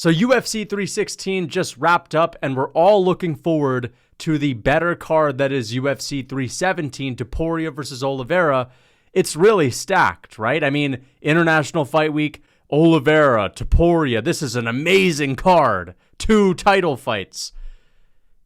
So UFC 316 just wrapped up, and we're all looking forward to the better card that is UFC 317, Topuria versus Oliveira. It's really stacked, right? I mean, International Fight Week, Oliveira, Topuria. This is an amazing card. 2 title fights.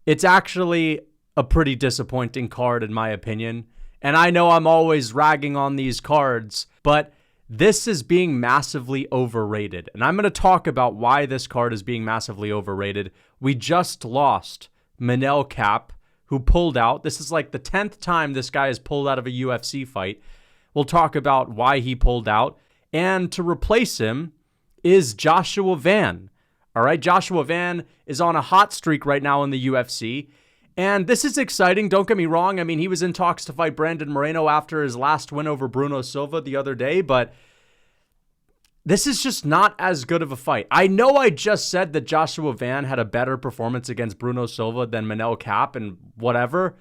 It's actually a pretty disappointing card in my opinion. And I know I'm always ragging on these cards, but this is being massively overrated. And I'm going to talk about why this card is being massively overrated. We just lost Manel Kape, who pulled out. This is like the 10th time this guy has pulled out of a UFC fight. We'll talk about why he pulled out. And to replace him is Joshua Van. All right, Joshua Van is on a hot streak right now in the UFC. And this is exciting, don't get me wrong. I mean, he was in talks to fight Brandon Moreno after his last win over Bruno Silva the other day, but this is just not as good of a fight. I know I just said that Joshua Van had a better performance against Bruno Silva than Manel Kape and whatever.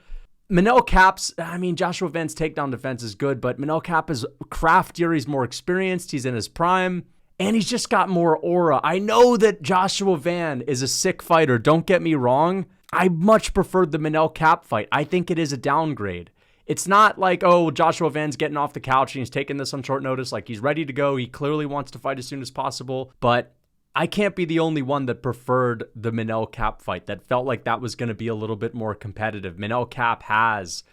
Joshua Van's takedown defense is good, but Manel Kape is craftier, he's more experienced, he's in his prime, and he's just got more aura. I know that Joshua Van is a sick fighter, don't get me wrong. I much preferred the Manel Kape fight. I think it is a downgrade. It's not like, oh, Joshua Van's getting off the couch and he's taking this on short notice. Like, he's ready to go. He clearly wants to fight as soon as possible. But I can't be the only one that preferred the Manel Kape fight, that felt like that was going to be a little bit more competitive. Manel Kape has,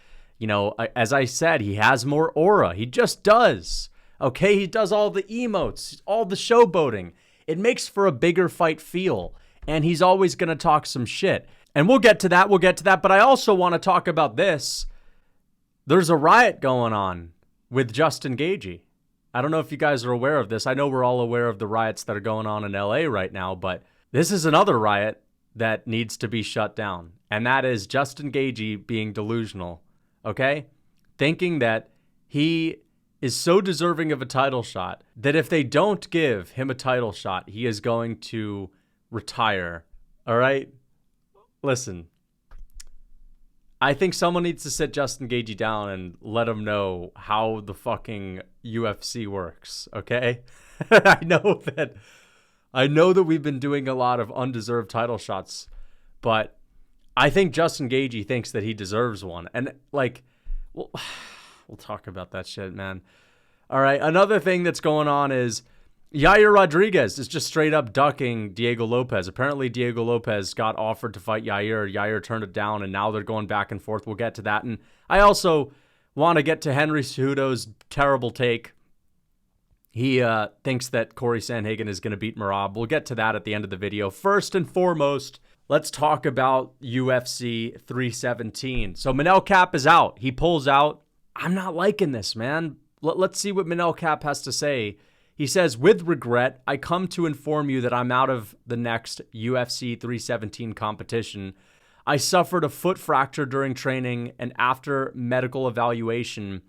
as I said, he has more aura. He just does. Okay, he does all the emotes, all the showboating. It makes for a bigger fight feel. And he's always going to talk some shit. And we'll get to that. But I also want to talk about this. There's a riot going on with Justin Gaethje. I don't know if you guys are aware of this. I know we're all aware of the riots that are going on in LA right now, but this is another riot that needs to be shut down. And that is Justin Gaethje being delusional, okay? Thinking that he is so deserving of a title shot that if they don't give him a title shot, he is going to retire, all right? Listen, I think someone needs to sit Justin Gaethje down and let him know how the fucking UFC works, okay? I know that we've been doing a lot of undeserved title shots, but I think Justin Gaethje thinks that he deserves one. And we'll talk about that shit, man. All right, another thing that's going on is Yair Rodriguez is just straight up ducking Diego Lopes. Apparently, Diego Lopes got offered to fight Yair. Yair turned it down, and now they're going back and forth. We'll get to that. And I also want to get to Henry Cejudo's terrible take. He thinks that Cory Sandhagen is going to beat Merab. We'll get to that at the end of the video. First and foremost, let's talk about UFC 317. So Manel Kape is out. He pulls out. I'm not liking this, man. Let's see what Manel Kape has to say. He says, with regret, I come to inform you that I'm out of the next UFC 317 competition. I suffered a foot fracture during training, and after medical evaluation,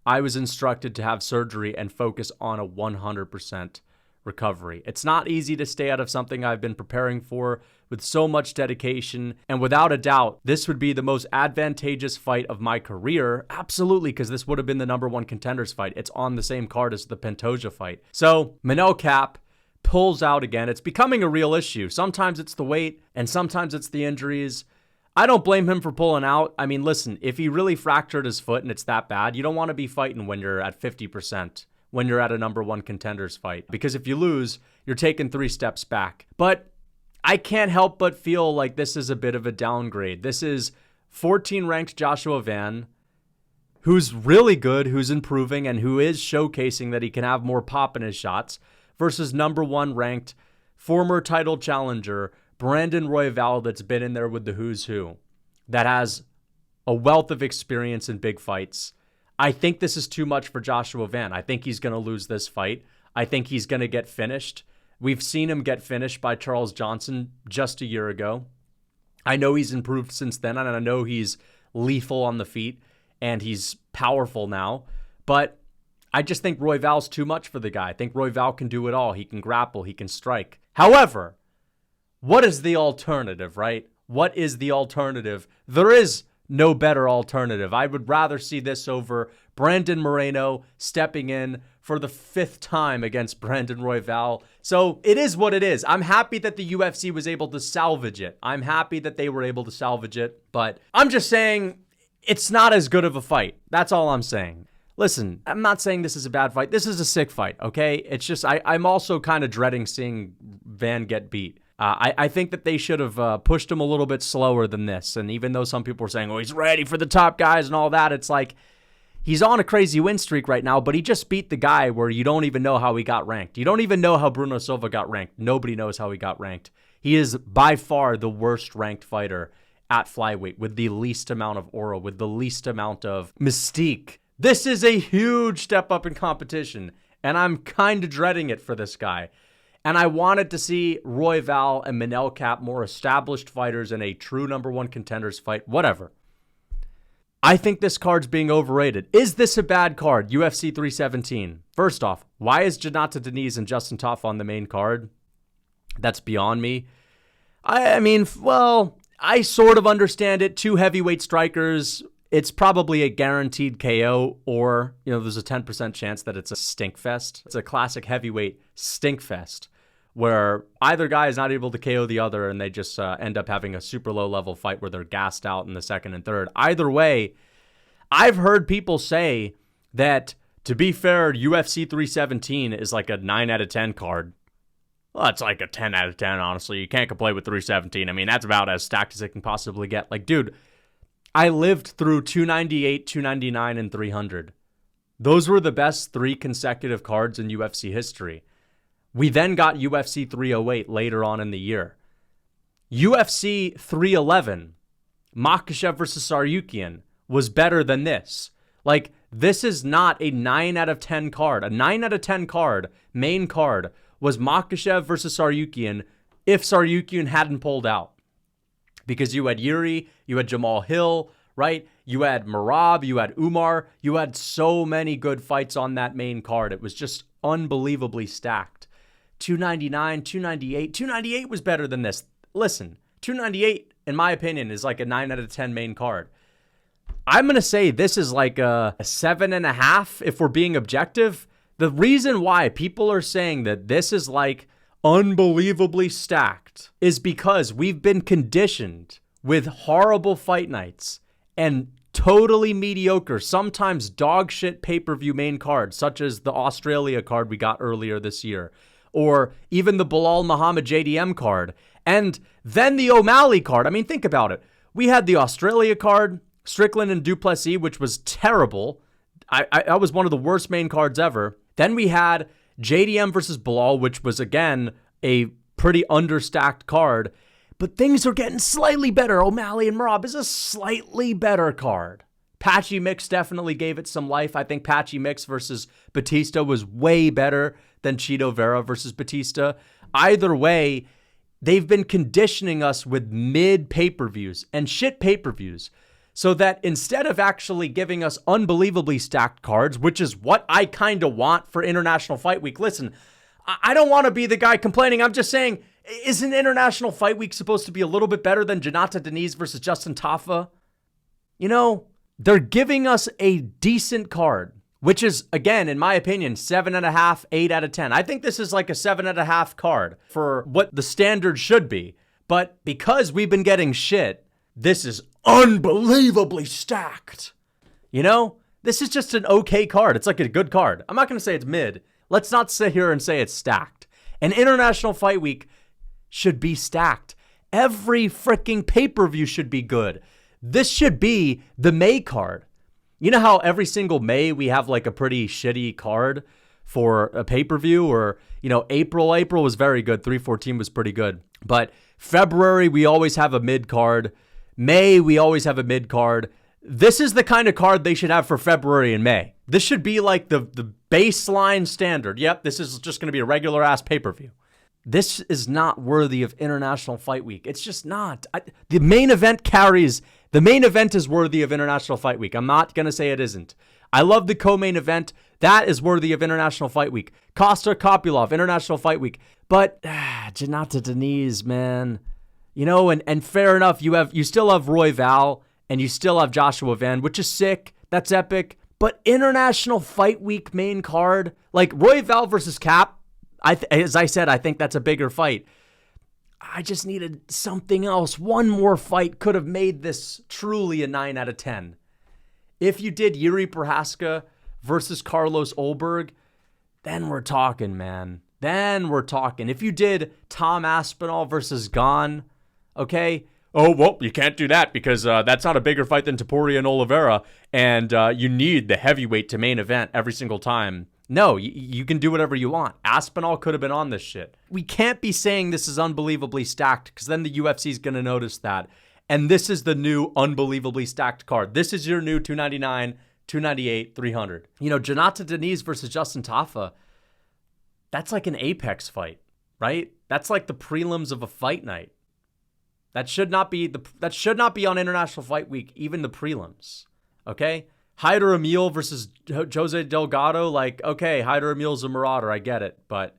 I was instructed to have surgery and focus on a 100% recovery. It's not easy to stay out of something I've been preparing for with so much dedication, and without a doubt, this would be the most advantageous fight of my career. Absolutely, because this would have been the #1 contenders fight. It's on the same card as the Pantoja fight. So Manel Kape pulls out again. It's becoming a real issue. Sometimes it's the weight, and sometimes it's the injuries. I don't blame him for pulling out. I mean, listen, if he really fractured his foot and it's that bad, you don't want to be fighting when you're at 50%. When you're at a #1 contenders fight. Because if you lose, you're taking 3 steps back. But I can't help but feel like this is a bit of a downgrade. This is 14 ranked Joshua Van, who's really good, who's improving, and who is showcasing that he can have more pop in his shots, versus #1 ranked former title challenger Brandon Royval, that's been in there with the who's who, that has a wealth of experience in big fights. I think this is too much for Joshua Van. I think he's going to lose this fight. I think he's going to get finished. We've seen him get finished by Charles Johnson just a year ago. I know he's improved since then, and I know he's lethal on the feet, and he's powerful now. But I just think Royval's too much for the guy. I think Royval can do it all. He can grapple. He can strike. However, what is the alternative, right? What is the alternative? There is no better alternative. I would rather see this over Brandon Moreno stepping in for the 5th time against Brandon Royval. So it is what it is. I'm happy that the UFC was able to salvage it. I'm happy that they were able to salvage it. But I'm just saying it's not as good of a fight. That's all I'm saying. Listen, I'm not saying this is a bad fight. This is a sick fight, okay? It's just I'm also kind of dreading seeing Van get beat. I think that they should have pushed him a little bit slower than this. And even though some people are saying, oh, he's ready for the top guys and all that, it's like he's on a crazy win streak right now, but he just beat the guy where you don't even know how he got ranked. You don't even know how Bruno Silva got ranked. Nobody knows how he got ranked. He is by far the worst ranked fighter at flyweight with the least amount of aura, with the least amount of mystique. This is a huge step up in competition, and I'm kind of dreading it for this guy. And I wanted to see Royval and Manel Kape, more established fighters, in a true number one contenders fight, whatever. I think this card's being overrated. Is this a bad card, UFC 317? First off, why is Janata Deniz and Justin Tafa on the main card? That's beyond me. I mean, well, I sort of understand it. 2 heavyweight strikers. It's probably a guaranteed KO, or, there's a 10% chance that it's a stink fest. It's a classic heavyweight stink fest where either guy is not able to KO the other and they just end up having a super low level fight where they're gassed out in the second and third. Either way, I've heard people say that, to be fair, UFC 317 is like a 9 out of 10 card. Well, it's like a 10 out of 10, honestly. You can't complain with 317. I mean, that's about as stacked as it can possibly get. Like, dude, I lived through 298, 299, and 300. Those were the best 3 consecutive cards in UFC history. We then got UFC 308 later on in the year. UFC 311, Makhachev versus Saryukian, was better than this. Like, this is not a 9 out of 10 card. A 9 out of 10 card, main card, was Makhachev versus Saryukian if Saryukian hadn't pulled out. Because you had Yuri, you had Jamal Hill, right? You had Merab, you had Umar. You had so many good fights on that main card. It was just unbelievably stacked. 299, 298. 298 was better than this. Listen, 298, in my opinion, is like a 9 out of 10 main card. I'm going to say this is like a 7.5 if we're being objective. The reason why people are saying that this is like unbelievably stacked is because we've been conditioned with horrible fight nights and totally mediocre, sometimes dog shit pay-per-view main cards, such as the Australia card we got earlier this year, or even the Bilal Muhammad JDM card, and then the O'Malley card. I mean, think about it. We had the Australia card, Strickland and Duplessis, which was terrible. I was one of the worst main cards ever. Then we had JDM versus Bilal, which was, again, a pretty understacked card. But things are getting slightly better. O'Malley and Merab is a slightly better card. Patchy Mix definitely gave it some life. I think Patchy Mix versus Batista was way better than Chito Vera versus Batista. Either way, they've been conditioning us with mid pay-per-views and shit pay-per-views, so that instead of actually giving us unbelievably stacked cards, which is what I kind of want for International Fight Week. Listen, I don't want to be the guy complaining. I'm just saying, isn't International Fight Week supposed to be a little bit better than Janata Deniz versus Justin Tafa? They're giving us a decent card, which is, again, in my opinion, 7.5, 8 out of 10. I think this is like a 7.5 card for what the standard should be. But because we've been getting shit, this is unbelievably stacked. This is just an okay card. It's like a good card. I'm not going to say it's mid. Let's not sit here and say it's stacked. An International Fight Week should be stacked. Every freaking pay-per-view should be good. This should be the May card. You know how every single May we have like a pretty shitty card for a pay-per-view, or, April was very good. 314 was pretty good. But February, we always have a mid card. May, we always have a mid card. This is the kind of card they should have for February and May. This should be like the baseline standard. Yep, this is just going to be a regular ass pay-per-view. This is not worthy of International Fight Week. It's just not. The main event is worthy of International Fight Week. I'm not going to say it isn't. I love the co-main event. That is worthy of International Fight Week. Costa Kopylov, International Fight Week. But Janata Deniz, man. And fair enough, you still have Royval and you still have Joshua Van, which is sick. That's epic. But International Fight Week main card, like Royval versus Kape, as I said, I think that's a bigger fight. I just needed something else. One more fight could have made this truly a 9 out of 10. If you did Yuri Prohaska versus Carlos Ulberg, then we're talking, man. Then we're talking. If you did Tom Aspinall versus Gane, okay? Oh, well, you can't do that because that's not a bigger fight than Topuria and Oliveira, and you need the heavyweight to main event every single time. No, you can do whatever you want. Aspinall could have been on this shit. We can't be saying this is unbelievably stacked because then the UFC is going to notice that. And this is the new unbelievably stacked card. This is your new 299, 298, 300. You know, Jonata Deniz versus Justin Tafa, that's like an Apex fight, right? That's like the prelims of a fight night. That should not be on International Fight Week, even the prelims. Okay? Haider Emil versus Jose Delgado, like, okay, Haider Emil's a marauder, I get it, but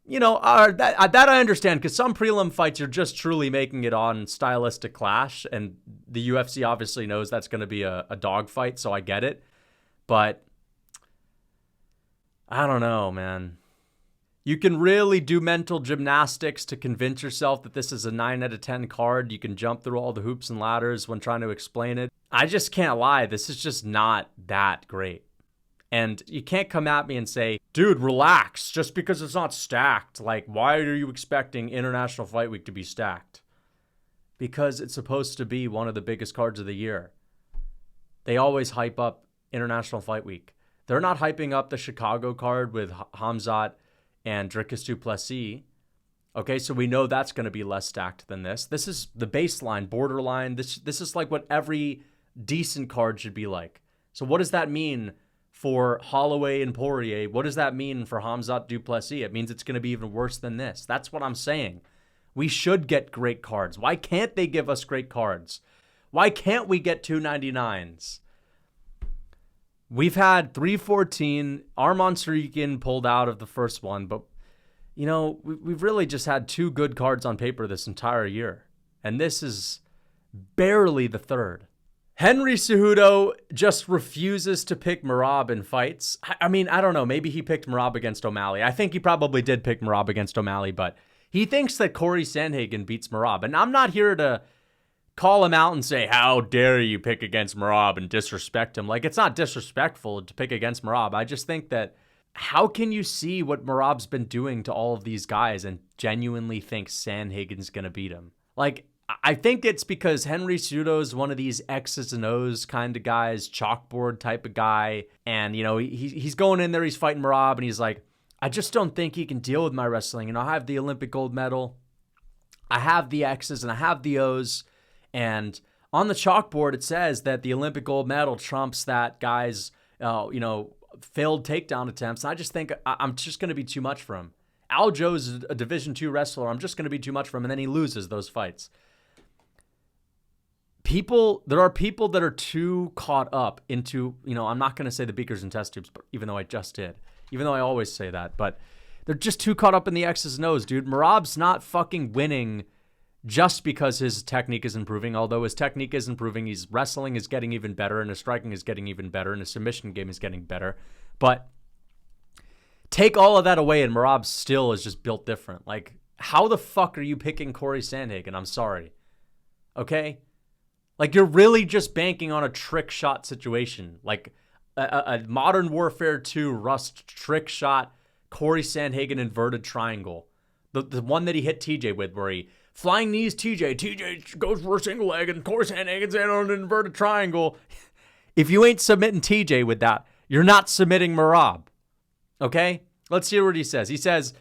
you know, that I understand because some prelim fights you're just truly making it on stylistic clash, and the UFC obviously knows that's going to be a dog fight, so I get it. But I don't know, man. You can really do mental gymnastics to convince yourself that this is a 9 out of 10 card. You can jump through all the hoops and ladders when trying to explain it. I just can't lie. This is just not that great. And you can't come at me and say, dude, relax, just because it's not stacked. Like, why are you expecting International Fight Week to be stacked? Because it's supposed to be one of the biggest cards of the year. They always hype up International Fight Week. They're not hyping up the Chicago card with Khamzat and Dricus du Plessis. Okay, so we know that's going to be less stacked than this. This is the baseline, borderline. This is like what every decent card should be like. So what does that mean for Holloway and Poirier? What does that mean for Khamzat du Plessis? It means it's going to be even worse than this. That's what I'm saying. We should get great cards. Why can't they give us great cards? Why can't we get 299s? We've had 314. Arman Sarikian pulled out of the first one, but you know, we've really just had two good cards on paper this entire year. And this is barely the third. Henry Cejudo just refuses to pick Merab in fights. I mean, I don't know. Maybe he picked Merab against O'Malley. I think he probably did pick Merab against O'Malley, but he thinks that Cory Sandhagen beats Merab. And I'm not here to call him out and say, how dare you pick against Merab and disrespect him. Like, it's not disrespectful to pick against Merab. I just think that how can you see what Merab's been doing to all of these guys and genuinely think Sandhagen's going to beat him? Like, I think it's because Henry Cejudo is one of these X's and O's kind of guys, chalkboard type of guy. And, you know, he's going in there, he's fighting Merab, and he's like, I just don't think he can deal with my wrestling. You know, I have the Olympic gold medal. I have the X's and I have the O's. And on the chalkboard, it says that the Olympic gold medal trumps that guy's, failed takedown attempts. And I just think I'm just going to be too much for him. Aljo's a Division II wrestler. I'm just going to be too much for him. And then he loses those fights. There are people that are too caught up into, I'm not going to say the beakers and test tubes, but even though I just did, even though I always say that, but they're just too caught up in the X's and O's, dude. Merab's not fucking winning just because his technique is improving. Although his technique is improving, his wrestling is getting even better, and his striking is getting even better, and his submission game is getting better. But take all of that away, and Merab still is just built different. Like, how the fuck are you picking Cory Sandhagen? I'm sorry. Okay? Like, you're really just banking on a trick shot situation. Like, a Modern Warfare 2 Rust trick shot, Cory Sandhagen inverted triangle. The one that he hit TJ with, where he flying knees TJ goes for a single leg, and Cory Sandhagen's in on an inverted triangle. If you ain't submitting TJ with that, you're not submitting Merab. Okay? Let's hear what he says. He says,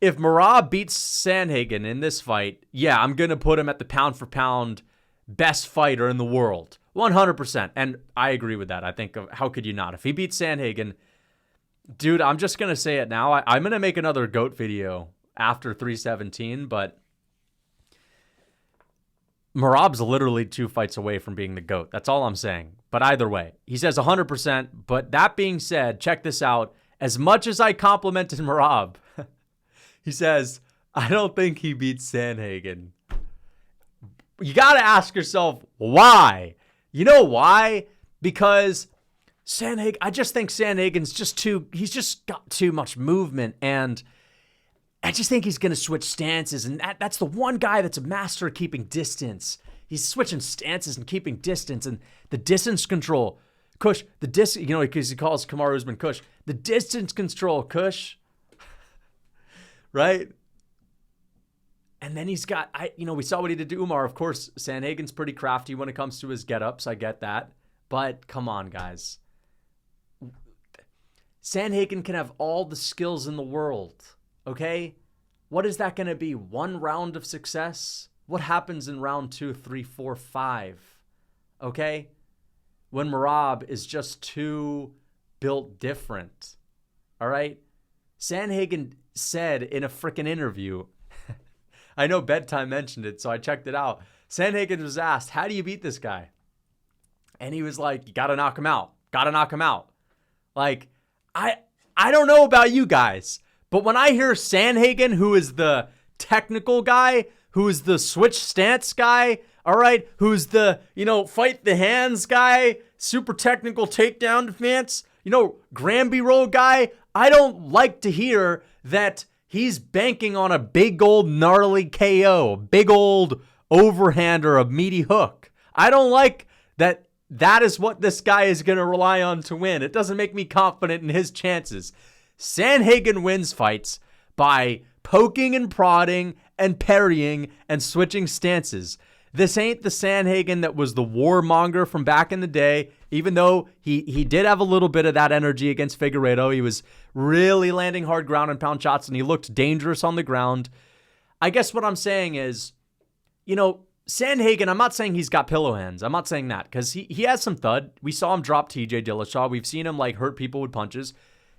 if Merab beats Sandhagen in this fight, yeah, I'm going to put him at the pound for pound best fighter in the world. 100%. And I agree with that. I think, how could you not? If he beats Sandhagen, dude, I'm just going to say it now. I'm going to make another GOAT video after 317, but Merab's literally 2 fights away from being the GOAT. That's all I'm saying. But either way, he says 100%. But that being said, check this out. As much as I complimented Merab, he says, I don't think he beats Sandhagen. You got to ask yourself, why? You know why? Because Sandhagen, I just think Sandhagen's he's just got too much movement, and I just think he's going to switch stances, and that's the one guy that's a master of keeping distance. He's switching stances and keeping distance, and the distance control. Kush, because he calls Kamaru Usman Kush. The distance control, Kush. Right? And then he's got, we saw what he did to Umar. Of course, Sandhagen's pretty crafty when it comes to his get-ups. I get that. But come on, guys. Sandhagen can have all the skills in the world. Okay? What is that going to be? One round of success? What happens in round 2, 3, 4, 5? Okay? When Merab is just too built different. All right? Sandhagen said in a freaking interview, I know Bedtime mentioned it, so I checked it out. Sandhagen was asked, how do you beat this guy? And he was like, you got to knock him out. Got to knock him out. Like, I don't know about you guys, but when I hear Sandhagen, who is the technical guy, who is the switch stance guy, all right, who's the, fight the hands guy, super technical takedown defense, Granby roll guy, I don't like to hear that he's banking on a big old gnarly KO, a big old overhand or a meaty hook. I don't like that is what this guy is going to rely on to win. It doesn't make me confident in his chances. Sandhagen wins fights by poking and prodding and parrying and switching stances. This ain't the Sandhagen that was the warmonger from back in the day, even though he did have a little bit of that energy against Figueiredo. He was really landing hard ground and pound shots, and he looked dangerous on the ground. I guess what I'm saying is, Sandhagen, I'm not saying he's got pillow hands. I'm not saying that, because he has some thud. We saw him drop TJ Dillashaw. We've seen him hurt people with punches.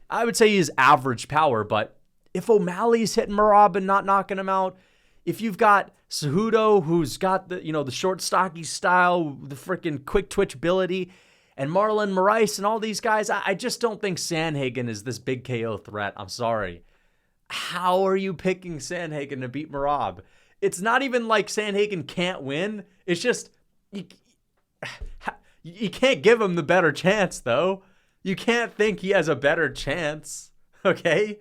I would say he's average power, but if O'Malley's hitting Merab and not knocking him out, if you've got Cejudo, who's got the short stocky style, the freaking quick twitch ability, and Marlon Moraes and all these guys, I just don't think Sandhagen is this big KO threat. I'm sorry. How are you picking Sandhagen to beat Merab? It's not even like Sandhagen can't win. It's just, you can't give him the better chance, though. You can't think he has a better chance, okay?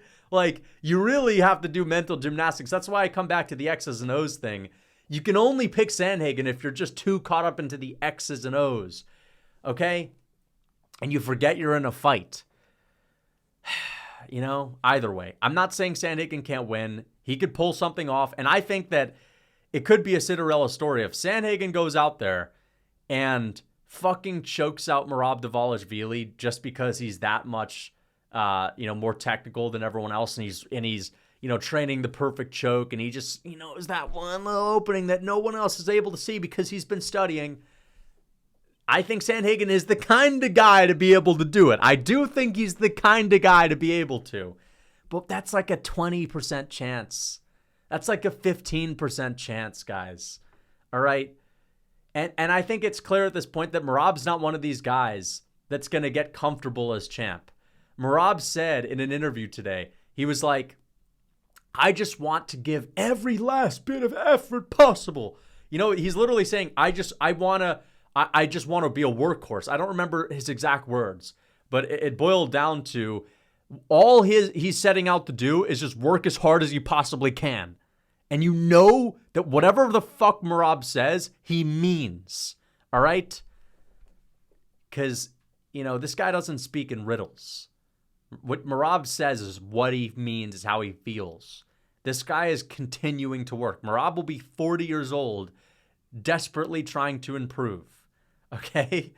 You really have to do mental gymnastics. That's why I come back to the X's and O's thing. You can only pick Sandhagen if you're just too caught up into the X's and O's, okay? And you forget you're in a fight. Either way. I'm not saying Sandhagen can't win. He could pull something off, and I think that it could be a Cinderella story. If Sandhagen goes out there and fucking chokes out Merab Dvalishvili just because he's that much more technical than everyone else, and he's training the perfect choke, and he just is that one little opening that no one else is able to see because he's been studying. I think Sandhagen is the kind of guy to be able to do it. I do think he's the kind of guy to be able to. But that's like a 20% chance. That's like a 15% chance, guys. All right? And I think it's clear at this point that Merab's not one of these guys that's going to get comfortable as champ. Merab said in an interview today, he was like, I just want to give every last bit of effort possible. He's literally saying, I just want to be a workhorse. I don't remember his exact words, but it boiled down to all he's setting out to do is just work as hard as you possibly can. And that whatever the fuck Merab says, he means. All right? Because, this guy doesn't speak in riddles. What Merab says is what he means, is how he feels. This guy is continuing to work. Merab will be 40 years old, desperately trying to improve. Okay?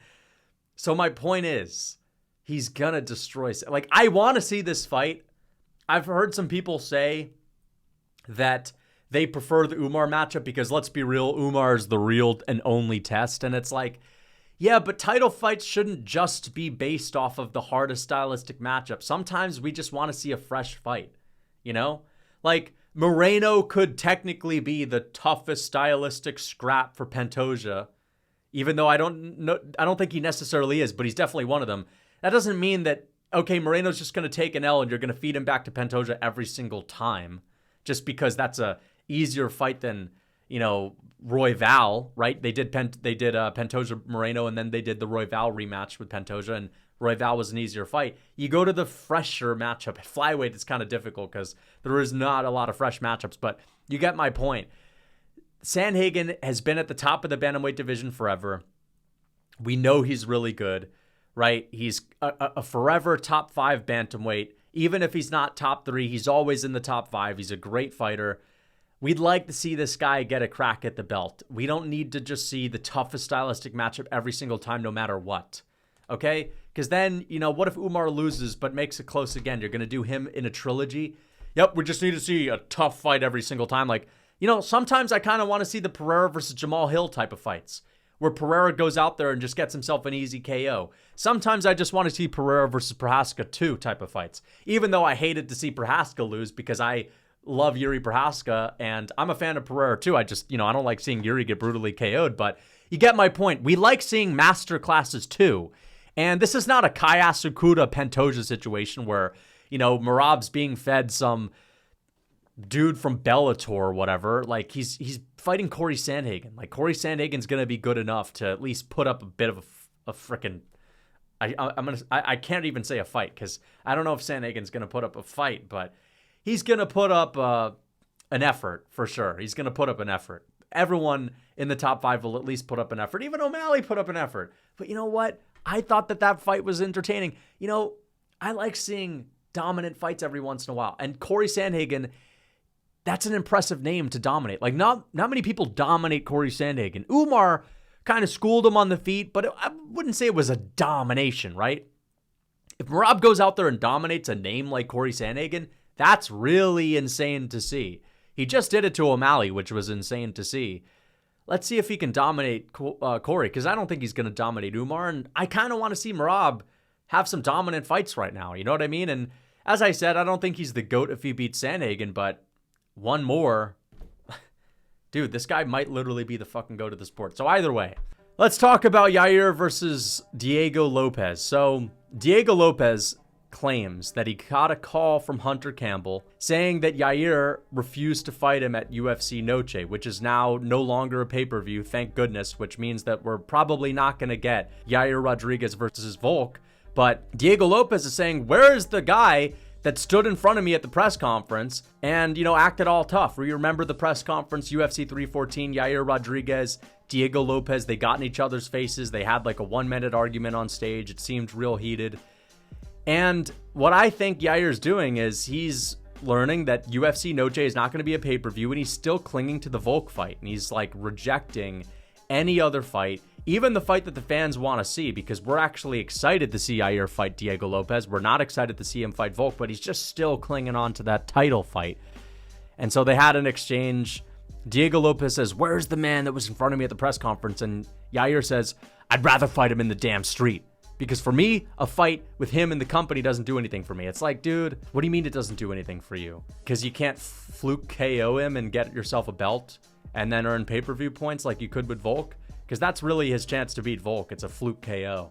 So my point is, he's gonna destroy. I want to see this fight. I've heard some people say that they prefer the Umar matchup because, let's be real, Umar is the real and only test. And it's like, yeah, but title fights shouldn't just be based off of the hardest stylistic matchup. Sometimes we just want to see a fresh fight, Moreno could technically be the toughest stylistic scrap for Pantoja, even though I don't think he necessarily is, but he's definitely one of them. That doesn't mean that, okay, Moreno's just going to take an L and you're going to feed him back to Pantoja every single time just because that's a easier fight than, Royval, right? They did Pantoja Moreno, and then they did the Royval rematch with Pantoja, and Royval was an easier fight. You go to the fresher matchup. At flyweight, it's kind of difficult because there is not a lot of fresh matchups, but you get my point. Sandhagen has been at the top of the bantamweight division forever. We know he's really good, right? He's a forever top 5 bantamweight. Even if he's not top 3, he's always in the top 5. He's a great fighter. We'd like to see this guy get a crack at the belt. We don't need to just see the toughest stylistic matchup every single time, no matter what. Okay? Because then, what if Umar loses but makes it close again? You're going to do him in a trilogy? Yep, we just need to see a tough fight every single time. Like, sometimes I kind of want to see the Pereira versus Jamal Hill type of fights, where Pereira goes out there and just gets himself an easy KO. Sometimes I just want to see Pereira versus Prohaska 2 type of fights, even though I hated to see Prohaska lose because I love Yuri Prohaska, and I'm a fan of Pereira too. I just, I don't like seeing Yuri get brutally KO'd, but you get my point. We like seeing master classes too, and this is not a Kaya Sukuda Pantoja situation where, Merab's being fed some dude from Bellator or whatever. Like, he's fighting Cory Sandhagen. Like, Cory Sandhagen's gonna be good enough to at least put up a bit of a freaking. I can't even say a fight because I don't know if Sandhagen's gonna put up a fight, but he's going to put up an effort for sure. He's going to put up an effort. Everyone in the top 5 will at least put up an effort. Even O'Malley put up an effort. But you know what? I thought that fight was entertaining. I like seeing dominant fights every once in a while. And Cory Sandhagen, that's an impressive name to dominate. Like, not many people dominate Cory Sandhagen. Umar kind of schooled him on the feet, but I wouldn't say it was a domination, right? If Merab goes out there and dominates a name like Cory Sandhagen, that's really insane to see. He just did it to O'Malley, which was insane to see. Let's see if he can dominate Cory, because I don't think he's going to dominate Umar, and I kind of want to see Merab have some dominant fights right now. You know what I mean? And as I said, I don't think he's the GOAT if he beats Sandhagen, but one more. Dude, this guy might literally be the fucking GOAT of the sport. So either way, let's talk about Yair versus Diego Lopes. So Diego Lopes claims that he got a call from Hunter Campbell saying that Yair refused to fight him at UFC Noche, which is now no longer a pay-per-view, thank goodness, which means that we're probably not going to get Yair Rodriguez versus Volk. But Diego Lopes is saying, where is the guy that stood in front of me at the press conference and, acted all tough? You remember the press conference, UFC 314, Yair Rodriguez, Diego Lopes, they got in each other's faces. They had like a 1-minute argument on stage. It seemed real heated. And what I think Yair's doing is he's learning that UFC Noche is not going to be a pay-per-view, and he's still clinging to the Volk fight. And he's like rejecting any other fight, even the fight that the fans want to see, because we're actually excited to see Yair fight Diego Lopes. We're not excited to see him fight Volk, but he's just still clinging on to that title fight. And so they had an exchange. Diego Lopes says, where's the man that was in front of me at the press conference? And Yair says, I'd rather fight him in the damn street. Because for me, a fight with him in the company doesn't do anything for me. It's like, dude, what do you mean it doesn't do anything for you? Because you can't fluke KO him and get yourself a belt and then earn pay-per-view points like you could with Volk? Because that's really his chance to beat Volk. It's a fluke KO.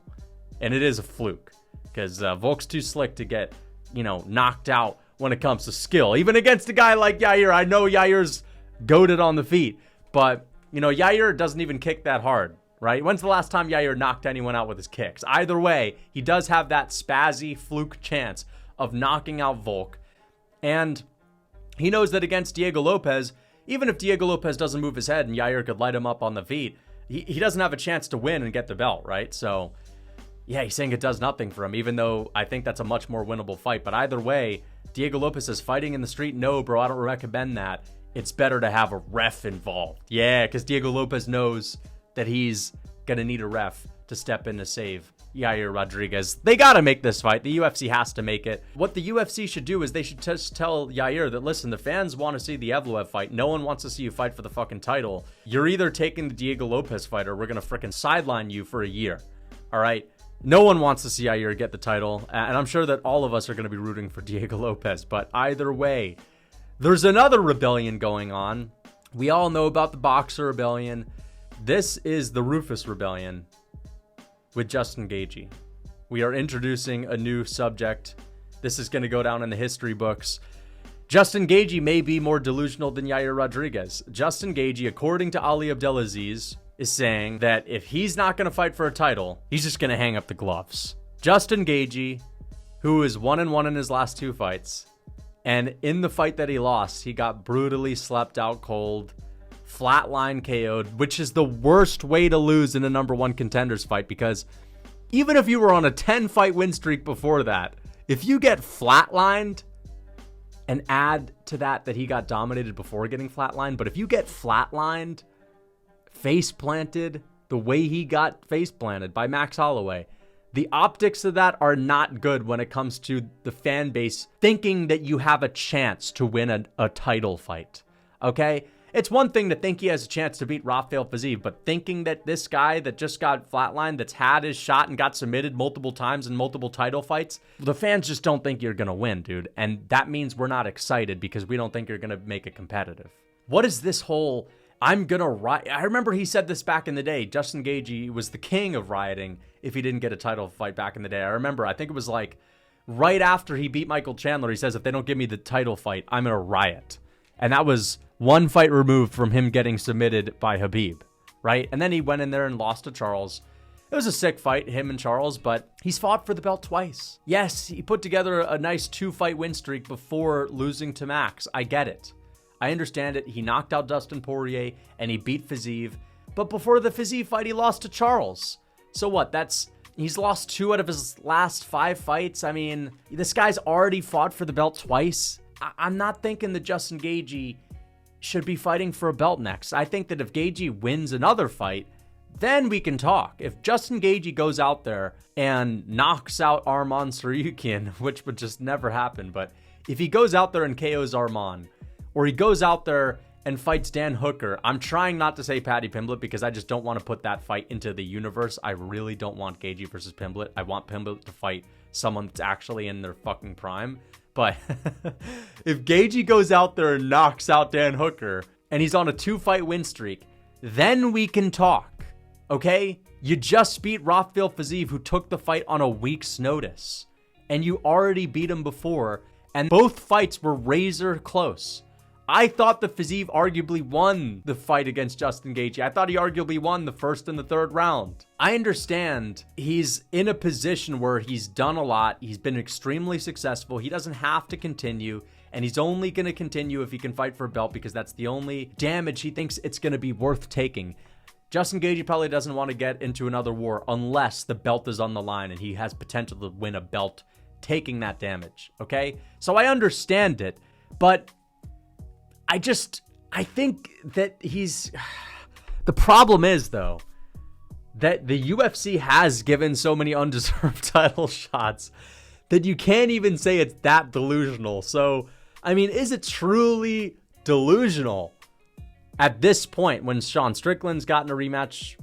And it is a fluke. Because Volk's too slick to get, knocked out when it comes to skill. Even against a guy like Yair. I know Yair's goated on the feet. But, Yair doesn't even kick that hard. Right? When's the last time Yair knocked anyone out with his kicks? Either way, he does have that spazzy fluke chance of knocking out Volk. And he knows that against Diego Lopes, even if Diego Lopes doesn't move his head and Yair could light him up on the feet, he doesn't have a chance to win and get the belt, right? So, yeah, he's saying it does nothing for him, even though I think that's a much more winnable fight. But either way, Diego Lopes is fighting in the street. No, bro, I don't recommend that. It's better to have a ref involved. Yeah, because Diego Lopes knows that he's going to need a ref to step in to save Yair Rodriguez. They got to make this fight. The UFC has to make it. What the UFC should do is they should just tell Yair that, listen, the fans want to see the Evloev fight. No one wants to see you fight for the fucking title. You're either taking the Diego Lopes fight or we're going to freaking sideline you for a year. All right? No one wants to see Yair get the title. And I'm sure that all of us are going to be rooting for Diego Lopes. But either way, there's another rebellion going on. We all know about the Boxer Rebellion. This is the Rufus Rebellion with Justin Gaethje. We are introducing a new subject. This is going to go down in the history books. Justin Gaethje may be more delusional than Yair Rodriguez. Justin Gaethje, according to Ali Abdelaziz, is saying that if he's not going to fight for a title, he's just going to hang up the gloves. Justin Gaethje, who is 1-1 in his last 2 fights, and in the fight that he lost, he got brutally slept out cold, flatline KO'd, which is the worst way to lose in a number 1 contenders fight, because even if you were on a 10-fight win streak before that, if you get flatlined, and add to that he got dominated before getting flatlined, but if you get flatlined, face planted, the way he got face planted by Max Holloway, the optics of that are not good when it comes to the fan base thinking that you have a chance to win a title fight, okay? It's one thing to think he has a chance to beat Rafael Fiziev, but thinking that this guy that just got flatlined, that's had his shot and got submitted multiple times in multiple title fights, the fans just don't think you're going to win, dude. And that means we're not excited because we don't think you're going to make it competitive. What is this whole, I'm going to riot? I remember he said this back in the day. Justin Gaethje was the king of rioting if he didn't get a title fight back in the day. I remember, I think it was like right after he beat Michael Chandler, he says, if they don't give me the title fight, I'm going to riot. And that was 1 fight removed from him getting submitted by Khabib, right? And then he went in there and lost to Charles. It was a sick fight, him and Charles, but he's fought for the belt twice. Yes, he put together a nice 2-fight win streak before losing to Max. I get it. I understand it. He knocked out Dustin Poirier and he beat Fiziev. But before the Fiziev fight, he lost to Charles. So what? He's lost 2 out of his last 5 fights. I mean, this guy's already fought for the belt twice. I'm not thinking that Justin Gaethje should be fighting for a belt next. I think that if Gaethje wins another fight, then we can talk. If Justin Gaethje goes out there and knocks out Arman Tsarukyan, which would just never happen, but if he goes out there and KOs Arman, or he goes out there and fights Dan Hooker, I'm trying not to say Paddy Pimblett because I just don't want to put that fight into the universe. I really don't want Gaethje versus Pimblett. I want Pimblett to fight someone that's actually in their fucking prime. But if Gaethje goes out there and knocks out Dan Hooker and he's on a 2-fight win streak, then we can talk, okay? You just beat Rafael Fiziev, who took the fight on a week's notice, and you already beat him before, and both fights were razor close. I thought that Fiziev arguably won the fight against Justin Gaethje. I thought he arguably won the 1st and the 3rd round. I understand he's in a position where he's done a lot. He's been extremely successful. He doesn't have to continue, and he's only going to continue if he can fight for a belt because that's the only damage he thinks it's going to be worth taking. Justin Gaethje probably doesn't want to get into another war unless the belt is on the line and he has potential to win a belt taking that damage, okay? So I understand it, but I think that the problem is, though, that the UFC has given so many undeserved title shots that you can't even say it's that delusional. So, I mean, is it truly delusional at this point when Sean Strickland's gotten a rematch?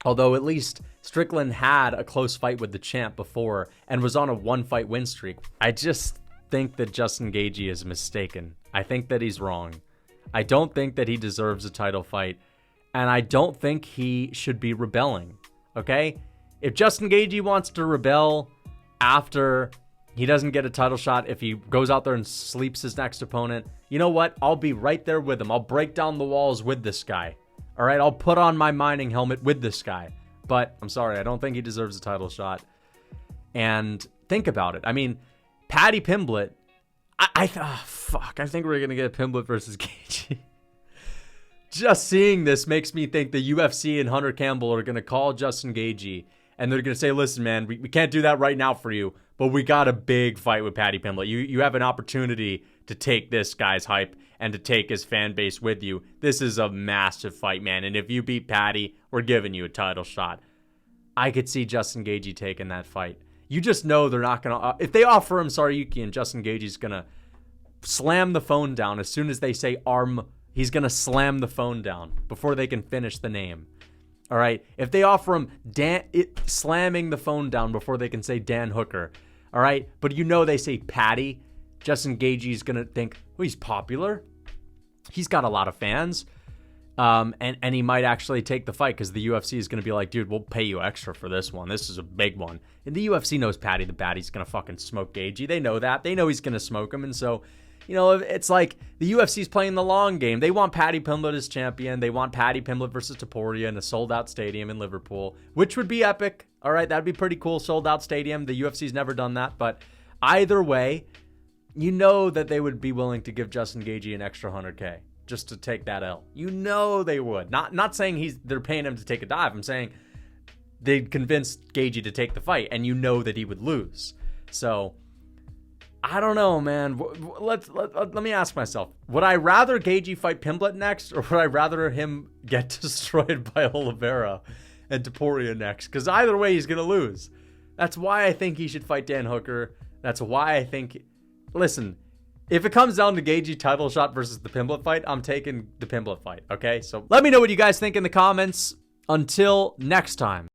Although at least Strickland had a close fight with the champ before and was on a 1-fight win streak. I just think that Justin Gaethje is mistaken. I think that he's wrong. I don't think that he deserves a title fight, and I don't think he should be rebelling, okay? If Justin Gaethje wants to rebel after he doesn't get a title shot, if he goes out there and sleeps his next opponent, you know what? I'll be right there with him. I'll break down the walls with this guy, all right? I'll put on my mining helmet with this guy, but I'm sorry, I don't think he deserves a title shot. And think about it. I mean, Paddy Pimblett, I think we're going to get Pimblett versus Gaethje. Just seeing this makes me think the UFC and Hunter Campbell are going to call Justin Gaethje and they're going to say, listen, man, we can't do that right now for you, but we got a big fight with Paddy Pimblett. You have an opportunity to take this guy's hype and to take his fan base with you. This is a massive fight, man. And if you beat Paddy, we're giving you a title shot. I could see Justin Gaethje taking that fight. You just know they're not going to... if they offer him Tsarukyan, Justin Gaethje's going to slam the phone down. As soon as they say arm, he's going to slam the phone down before they can finish the name. All right? If they offer him slamming the phone down before they can say Dan Hooker. All right? But you know they say Paddy. Justin Gaethje's going to think, well, he's popular. He's got a lot of fans. And he might actually take the fight because the UFC is going to be like, dude, we'll pay you extra for this one. This is a big one. And the UFC knows Paddy the Baddy's going to fucking smoke Gaethje. They know that. They know he's going to smoke him. And so it's like the UFC's playing the long game. They want Paddy Pimblett as champion. They want Paddy Pimblett versus Topuria in a sold-out stadium in Liverpool, which would be epic. All right, that'd be pretty cool, sold-out stadium. The UFC's never done that, but either way, that they would be willing to give Justin Gaethje an extra $100K just to take that L. They would. Not saying they're paying him to take a dive. I'm saying they'd convince Gaethje to take the fight, and that he would lose. So I don't know, man. Let me ask myself: would I rather Gaethje fight Pimblett next, or would I rather him get destroyed by Oliveira and Topuria next? Because either way, he's gonna lose. That's why I think he should fight Dan Hooker. That's why I think. Listen, if it comes down to Gaethje title shot versus the Pimblett fight, I'm taking the Pimblett fight. Okay, so let me know what you guys think in the comments. Until next time.